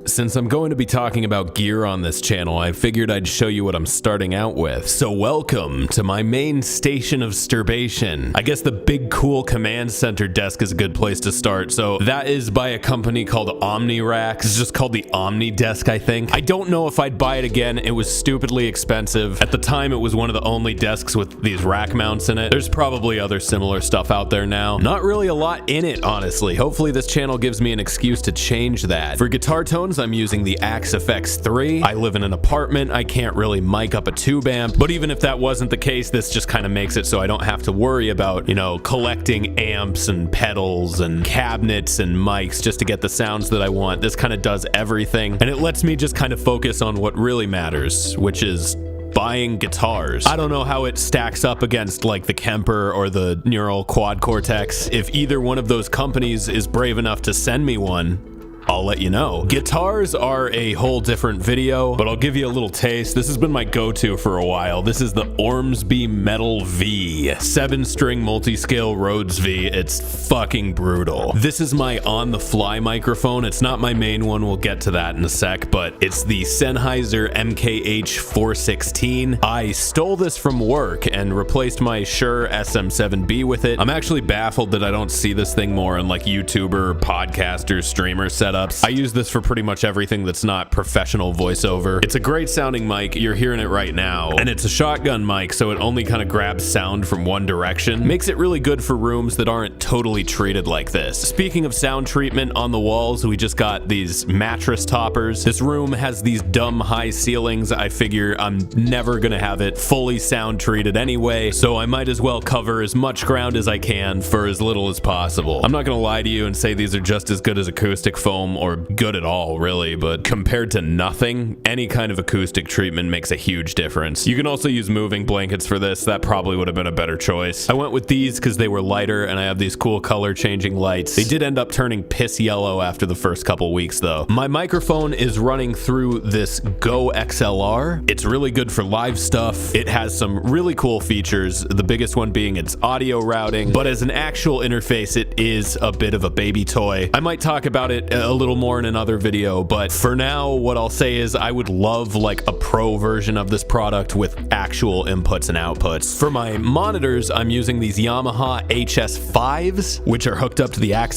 Since I'm going to be talking about gear on this channel, I figured I'd show you what I'm starting out with. So welcome to my main station of sturbation. I guess the big cool command center desk is a good place to start. So that is by a company called OmniRack. It's just called the Omni Desk, I think. I don't know if I'd buy it again. It was stupidly expensive. At the time, it was one of the only desks with these rack mounts in it. There's probably other similar stuff out there now. Not really a lot in it, honestly. Hopefully this channel gives me an excuse to change that. For guitar tones, I'm using the Axiom 3. I live in an apartment. I can't really mic up a tube amp, but even if that wasn't the case, this just kind of makes it so I don't have to worry about, collecting amps and pedals and cabinets and mics just to get the sounds that I want. This kind of does everything, and it lets me just kind of focus on what really matters, which is buying guitars. I don't know how it stacks up against like the Kemper or the Neural Quad Cortex. If either one of those companies is brave enough to send me one, I'll let you know. Guitars are a whole different video, but I'll give you a little taste. This has been my go-to for a while. This is the Ormsby Metal V, 7-string multi-scale Rhodes V. It's fucking brutal. This is my on-the-fly microphone. It's not my main one. We'll get to that in a sec, but it's the Sennheiser MKH 416. I stole this from work and replaced my Shure SM7B with it. I'm actually baffled that I don't see this thing more in like YouTuber, podcaster, streamer setups. I use this for pretty much everything that's not professional voiceover. It's a great sounding mic. You're hearing it right now. And it's a shotgun mic, so it only kind of grabs sound from one direction. Makes it really good for rooms that aren't totally treated like this. Speaking of sound treatment on the walls, we just got these mattress toppers. This room has these dumb high ceilings. I figure I'm never gonna have it fully sound treated anyway, so I might as well cover as much ground as I can for as little as possible. I'm not gonna lie to you and say these are just as good as acoustic foam or good at all, really, but compared to nothing, any kind of acoustic treatment makes a huge difference. You can also use moving blankets for this. That probably would have been a better choice. I went with these because they were lighter and I have these cool color changing lights. They did end up turning piss yellow after the first couple weeks though. My microphone is running through this Go XLR. It's really good for live stuff. It has some really cool features, the biggest one being its audio routing, but as an actual interface, it is a bit of a baby toy. I might talk about it a little more in another video, but for now, what I'll say is I would love like a pro version of this product with actual inputs and outputs. For my monitors, I'm using these Yamaha HS5s, which are hooked up to the Axiom.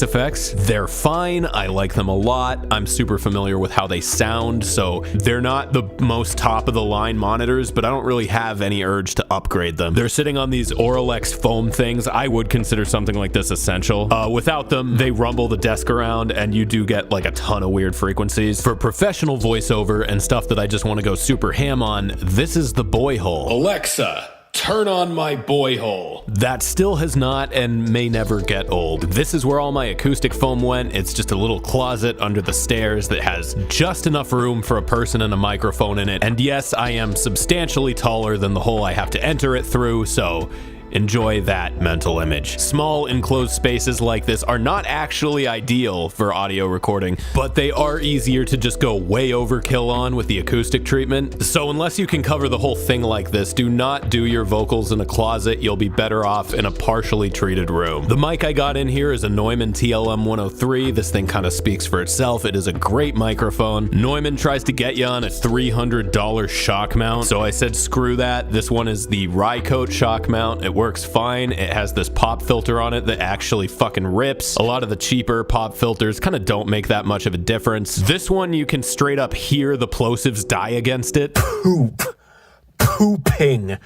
They're fine. I like them a lot. I'm super familiar with how they sound, so they're not the most top of the line monitors, but I don't really have any urge to upgrade them. They're sitting on these Auralex foam things. I would consider something like this essential. Without them, they rumble the desk around and you do get like a ton of weird frequencies. For professional voiceover and stuff that I just want to go super ham on, this is the boy hole. Alexa, turn on my boy hole. That still has not and may never get old. This is where all my acoustic foam went. It's just a little closet under the stairs that has just enough room for a person and a microphone in it. And yes, I am substantially taller than the hole I have to enter it through, so enjoy that mental image. Small enclosed spaces like this are not actually ideal for audio recording, but they are easier to just go way overkill on with the acoustic treatment. So unless you can cover the whole thing like this, do not do your vocals in a closet. You'll be better off in a partially treated room. The mic I got in here is a Neumann TLM 103. This thing kind of speaks for itself. It is a great microphone. Neumann tries to get you on a $300 shock mount, so I said screw that. This one is the Rycote shock mount. It works fine. It has this pop filter on it that actually fucking rips. A lot of the cheaper pop filters kind of don't make that much of a difference. This one, you can straight up hear the plosives die against it. Poop. Pooping.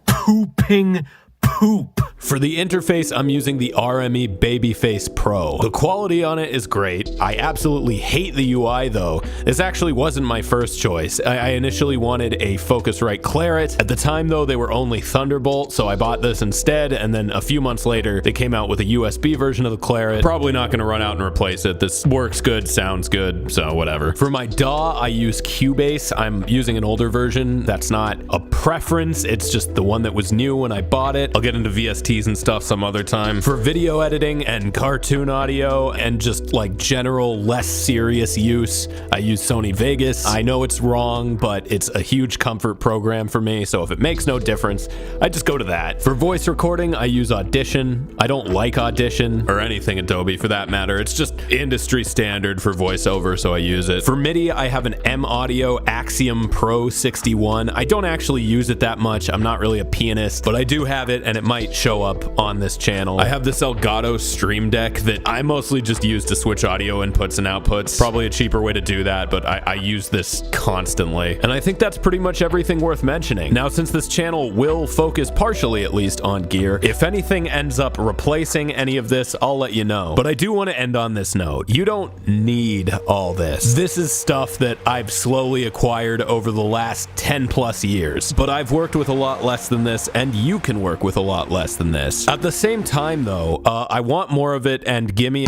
Pooping. Poop. For the interface, I'm using the RME Babyface Pro. The quality on it is great. I absolutely hate the UI though. This actually wasn't my first choice. I initially wanted a Focusrite Claret. At the time though, they were only Thunderbolt, so I bought this instead, and then a few months later, they came out with a USB version of the Claret. Probably not gonna run out and replace it. This works good, sounds good, so whatever. For my DAW, I use Cubase. I'm using an older version. That's not a preference, it's just the one that was new when I bought it. I'll get into VST OSTs and stuff some other time. For video editing and cartoon audio and just like general less serious use, I use Sony Vegas. I know it's wrong, but it's a huge comfort program for me, so if it makes no difference, I just go to that. For voice recording, I use Audition. I don't like Audition, or anything Adobe for that matter. It's just industry standard for voiceover, so I use it. For MIDI, I have an M-Audio Axiom Pro 61. I don't actually use it that much. I'm not really a pianist, but I do have it, and it might show up on this channel. I have this Elgato Stream Deck that I mostly just use to switch audio inputs and outputs. Probably a cheaper way to do that, but I use this constantly. And I think that's pretty much everything worth mentioning. Now, since this channel will focus partially at least on gear, if anything ends up replacing any of this, I'll let you know. But I do want to end on this note. You don't need all this. This is stuff that I've slowly acquired over the last 10 plus years. But I've worked with a lot less than this, and you can work with a lot less than this. At the same time though, I want more of it, and gimme